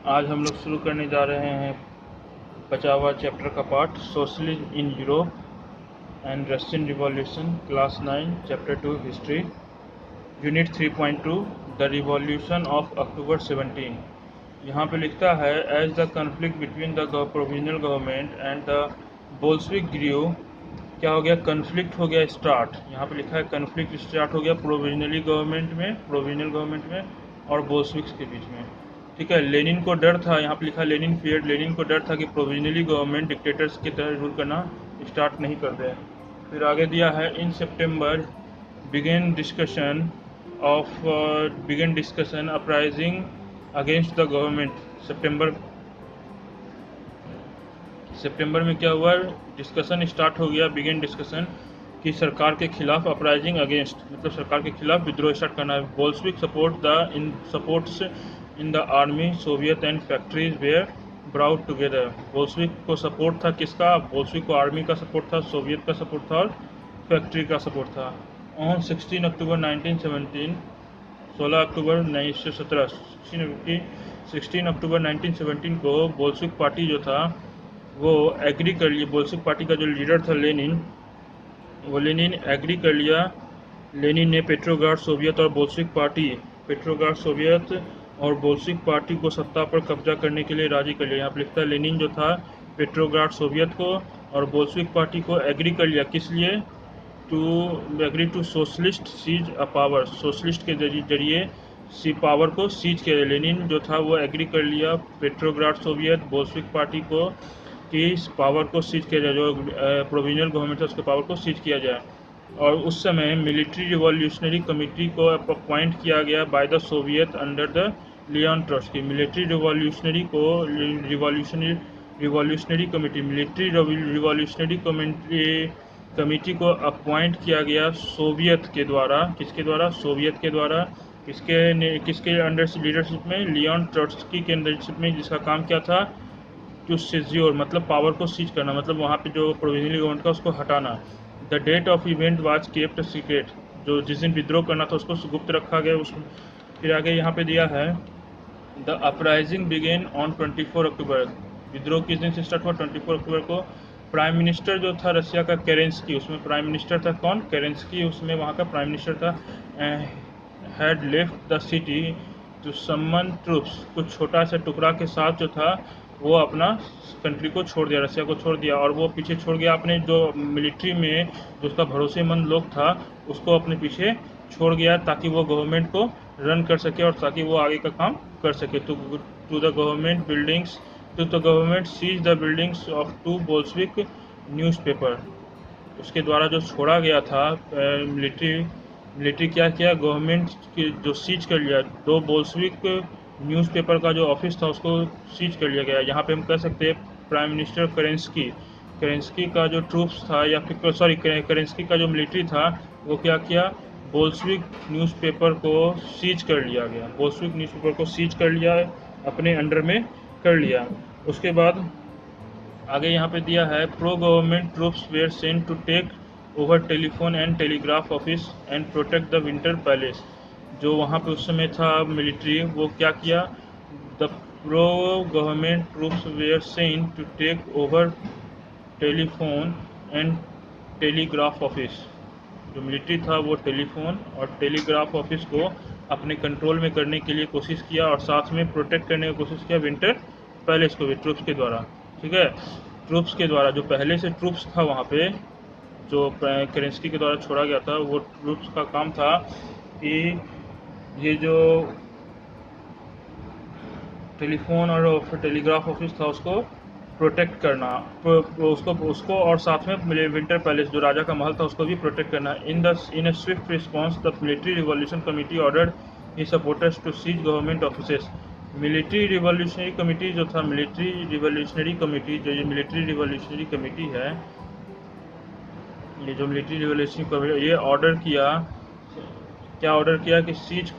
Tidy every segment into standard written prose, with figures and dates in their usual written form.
आज हम लोग शुरू करने जा रहे हैं 50वां चैप्टर का part socialism in Europe and Russian revolution, class 9, chapter 2 history, unit 3.2 the revolution of October 17। यहाँ पे लिखता है as the conflict between the provisional government and the Bolshevik group. क्या हो गया? कन्फ्लिक्ट हो गया स्टार्ट। यहाँ पे लिखा है कन्फ्लिक्ट स्टार्ट हो गया प्रोविजनल गवर्नमेंट में और बोल्शविक्स के बीच में। ठीक है, लेनिन को डर था, यहाँ पे लिखा लेनिन फियर्ड, लेनिन को डर था कि प्रोविजनली गवर्नमेंट डिक्टेटर्स की तरह रूल करना स्टार्ट नहीं कर दे। फिर आगे दिया है in September began discussion uprising against the government. सितंबर में क्या हुआ? डिस्कशन स्टार्ट हो गया, बिगेन डिस्कशन कि सरकार के खिलाफ, अपराइजिंग अगेंस्ट मतलब सरकार के खिलाफ विद्रोह स्टार्ट करना है। Bolshevik supports in the army, Soviet and factories were brought together. Bolshevik को सपोर्ट था किसका? बोल्शविक को आर्मी का सपोर्ट था, सोवियत का सपोर्ट था और फैक्ट्री का सपोर्ट था। ऑन 16 अक्टूबर 1917, 16 अक्टूबर 1917 16 अक्टूबर 1917 को बोल्शविक पार्टी जो था वो एग्री कर लिया। बोल्शविक पार्टी का जो लीडर था लेनिन एग्री कर लिया। लेनिन ने पेट्रोग्राड सोवियत और बोल्शविक पार्टी को सत्ता पर कब्जा करने के लिए राजी कर लिया। यहाँ पर लिखता है लेनिन जो था पेट्रोग्राड सोवियत को और बोल्शविक पार्टी को एग्री कर लिया। किस लिए? Agree to socialist seize a power, socialist के जरिए पावर को सीज किया। लेनिन जो था वो एग्री कर लिया पेट्रोग्राड सोवियत, बोल्शविक पार्टी को कि इस पावर को सीज किया जाए, जो प्रोविजनल गवर्नमेंट है उसके पावर को सीज किया जाए। और उस समय मिलिट्री रिवॉल्यूशनरी कमेटी को अपॉइंट किया गया by the Soviet under the Leon Trotsky. Military revolutionary committee को अपॉइंट किया गया सोवियत के द्वारा। किसके द्वारा? सोवियत के द्वारा। किसके अंडर लीडरशिप में? लियोन ट्रॉट्स्की के लीडरशिप में, जिसका काम क्या था? टू सीज्योर मतलब पावर को सीज करना, मतलब वहाँ पे जो प्रोविजनल गवर्नमेंट का उसको हटाना। The date of event was kept secret, जो जिस दिन विद्रोह करना था उसको गुप्त रखा गया। उसमें फिर आगे यहाँ पे दिया है द अपराइजिंग बिगेन ऑन 24 अक्टूबर। विद्रोह किस दिन से स्टार्ट हुआ? 24 अक्टूबर को। प्राइम मिनिस्टर जो था रशिया का केरेंस्की, उसमें प्राइम मिनिस्टर था कौन? केरेंस्की, उसमें वहाँ का प्राइम मिनिस्टर था। Had left the city to summon troops, कुछ छोटा सा टुकड़ा के साथ जो था वो अपना कंट्री को छोड़ दिया, रशिया को छोड़ दिया। और वो पीछे छोड़ गया अपने जो मिलिट्री में जो उसका भरोसेमंद लोग था उसको अपने पीछे छोड़ गया, ताकि वो गवर्नमेंट को रन कर सके और ताकि वो आगे का काम कर सके। To the government seize the buildings of 2 Bolshevik newspaper. उसके द्वारा जो छोड़ा गया था मिलिट्री क्या किया? गवर्नमेंट की जो सीज कर लिया, 2 बोल्शविक न्यूज़पेपर का जो ऑफिस था उसको सीज कर लिया गया। यहाँ पे हम कह सकते हैं प्राइम मिनिस्टर करेंस्की का जो ट्रूप्स था, या फिर सॉरी करेंस्की का जो मिलिट्री था वो क्या किया? बोल्शविक न्यूज़पेपर को सीज कर लिया गया। बोल्शविक न्यूज़पेपर को सीज कर लिया, अपने अंडर में कर लिया। उसके बाद आगे यहाँ पे दिया है pro government troops were sent to take over telephone and telegraph office and protect the Winter Palace. जो वहाँ पे उस समय था मिलिट्री, वो क्या किया? The pro government troops were sent to take over telephone and telegraph office. जो मिलिट्री था वो टेलीफोन और टेलीग्राफ ऑफिस को अपने कंट्रोल में करने के लिए कोशिश किया और साथ में प्रोटेक्ट करने की कोशिश किया विंटर पैलेस को भी ट्रूप्स के द्वारा। ठीक है, ट्रूप्स के द्वारा, जो पहले से ट्रूप्स था वहाँ पे जो करेंस्की के द्वारा छोड़ा गया था, वो ट्रूप्स का काम था कि ये जो टेलीफोन और टेलीग्राफ ऑफिस था उसको प्रोटेक्ट करना, उसको और साथ में विंटर पैलेस जो राजा का महल था उसको भी प्रोटेक्ट करना। In a swift response the military revolution committee ordered his supporters to seize government offices. Military revolutionary committee जो था, मिलिट्री रिवॉल्यूशनरी कमेटी है, ये जो मिलिट्री रिवॉल्यूशनरी कमेटी, ये ऑर्डर किया, क्या ऑर्डर किया? कि सीज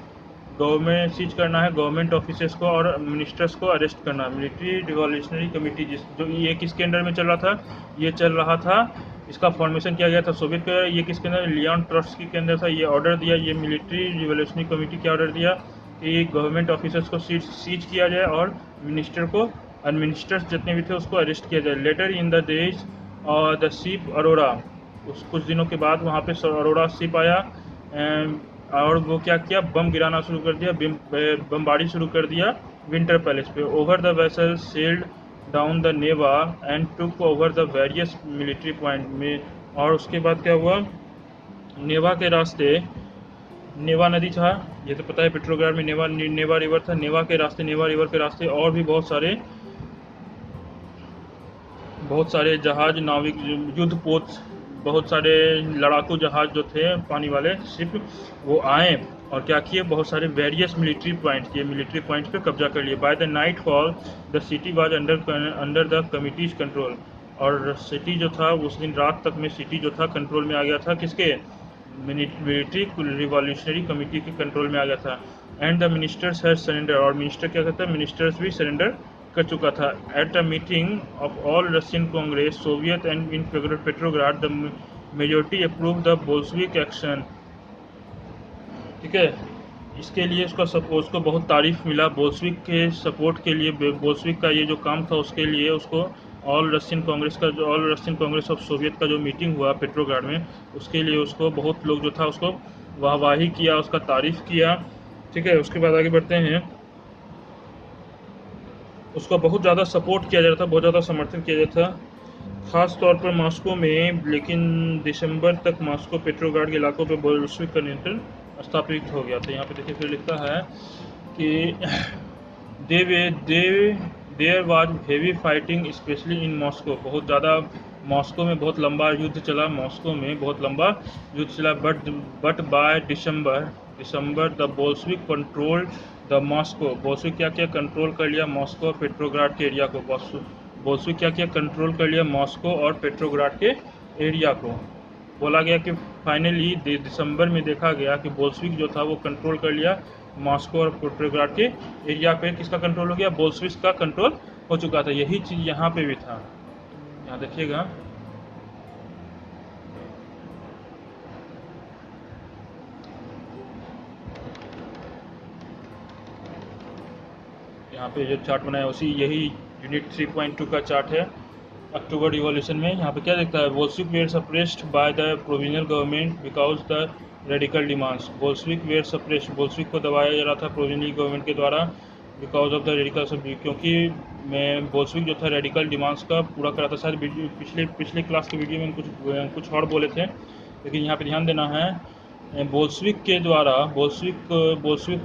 करना है गवर्नमेंट ऑफिसेस को और मिनिस्टर्स को अरेस्ट करना। मिलिट्री रिवॉल्यूशनरी कमेटी जो ये किसके अंडर में चल रहा था? ये चल रहा था, इसका फॉर्मेशन किया गया था सोवियत का। ये किसके अंदर? लियोन ट्रॉट्स्की के अंदर था। ये ऑर्डर दिया, ये मिलिट्री रिवॉल्यूशनरी कमेटी क्या ऑर्डर दिया? कि गवर्नमेंट ऑफिसर्स को सीज किया जाए और मिनिस्टर को मिनिस्टर्स जितने भी थे उसको अरेस्ट किया जाए। Later in the days the ship Aurora, उस कुछ दिनों के बाद वहाँ पे अरोरा शिप आया और वो क्या किया, बम गिराना शुरू कर दिया, बमबारी शुरू कर दिया विंटर पैलेस पे। Over the vessel sailed down the Neva and took over the various military point में। और उसके बाद क्या हुआ, नेवा के रास्ते, नेवा नदी था, ये तो पता है पेट्रोग्राड में नेवा रिवर था, नेवा रिवर के रास्ते और भी बहुत सारे जहाज, नाविक, युद्ध पोत, बहुत सारे लड़ाकू जहाज जो थे पानी वाले शिप, वो आए और क्या किए, बहुत सारे वेरियस मिलिट्री पॉइंट्स पे कब्जा कर लिए। By the night fall the city was under the committees control, और सिटी जो था उस दिन रात तक में सिटी जो था कंट्रोल में आ गया था, किसके, मिलिट्री रिवॉल्यूशनरी कमेटी के कंट्रोल में आ गया था। And the ministers had surrender, और मिनिस्टर क्या कहता है, मिनिस्टर्स भी सरेंडर कर चुका था। At a meeting of all Russian Congress, Soviet and in Petrograd the majority approve the Bolshevik action. ठीक है, इसके लिए उसको बहुत तारीफ मिला, बोल्शेविक के सपोर्ट के लिए, बोल्शेविक का ये जो काम था उसके लिए उसको all Russian Congress of Soviet का जो मीटिंग हुआ पेट्रोग्राड में, उसके लिए उसको बहुत लोग जो था उसको वाहवाही किया, उसका तारीफ किया। ठीक है, उसके बाद आगे बढ़ते हैं। उसका बहुत ज़्यादा सपोर्ट किया जा रहा था, बहुत ज़्यादा समर्थन किया जाता था, खास तौर पर मॉस्को में। लेकिन दिसंबर तक मॉस्को पेट्रोग्राड के इलाकों पर बोल्शेविक का नियंत्रण स्थापित हो गया था। यहाँ पे देखिए फिर लिखता है कि there was heavy fighting specially in Moscow, बहुत ज़्यादा मॉस्को में बहुत लंबा युद्ध चला, but by December the Bolshevik control the Moscow, Bolshevik क्या किया, कंट्रोल कर लिया मॉस्को और पेट्रोग्राड के एरिया को। बोल्शेविक क्या किया, कंट्रोल कर लिया मॉस्को और पेट्रोग्राड के एरिया को। बोला गया कि फाइनली दिसंबर में देखा गया कि बोल्शेविक जो था वो कंट्रोल कर लिया मॉस्को और पेट्रोग्राड के एरिया पे। किसका कंट्रोल हो गया, बोल्शेविक का कंट्रोल हो चुका था। यही चीज़ यहाँ पे भी था, यहाँ देखिएगा, यहाँ पे जो चार्ट बनाया उसी यही यूनिट 3.2 का चार्ट है। अक्टूबर रिवॉल्यूशन में यहाँ पे क्या देखता है, Bolshevik were suppressed by the provisional government because the radical demands, Bolshevik were suppressed, Bolshevik को दबाया जा रहा था प्रोविजनल गवर्नमेंट के द्वारा, बिकॉज ऑफ द रेडिकल, क्योंकि मैं बोल्शेविक जो था रेडिकल डिमांड्स का पूरा करा था। शायद पिछले क्लास के वीडियो में कुछ और बोले थे, लेकिन यहाँ पे ध्यान देना है, बोल्शेविक के द्वारा बोल्शेविक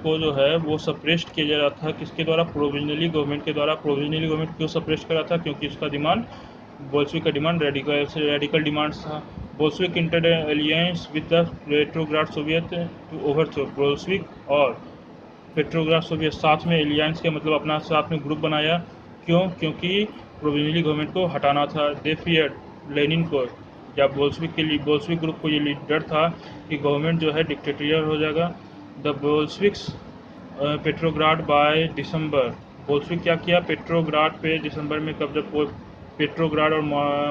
को जो है वो सप्रेस्ड किया जा रहा था, किसके द्वारा, प्रोविजनली गवर्नमेंट के द्वारा। प्रोविजनली गवर्नमेंट क्यों सप्रेस्ट करा था, क्योंकि उसका डिमांड, बोल्शेविक का डिमांड रेडिकल डिमांड था। Bolshevik entered alliance with the Petrograd Soviet to overthrow, Bolshevik और पेट्रोग्राड सोवियत साथ में एलियंस के मतलब अपना साथ में ग्रुप बनाया। क्यों, क्योंकि प्रोविजनली गवर्नमेंट को हटाना था। दे फियर्ड लेनिन को, या बोल्शेविक ग्रुप को ये डर था कि गवर्नमेंट जो है डिक्टेटोरियल हो जाएगा। The Bolsheviks Petrograd by December, Bolshevik क्या किया, पेट्रोग्राड पे दिसंबर में कब्जा, पेट्रोग्राड और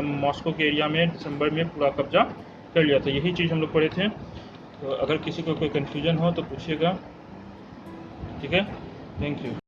मॉस्को के एरिया में दिसंबर में पूरा कब्जा कर लिया था। यही चीज़ हम लोग पढ़े थे, तो अगर किसी को कोई कन्फ्यूजन हो तो पूछिएगा। ठीक है, थैंक यू।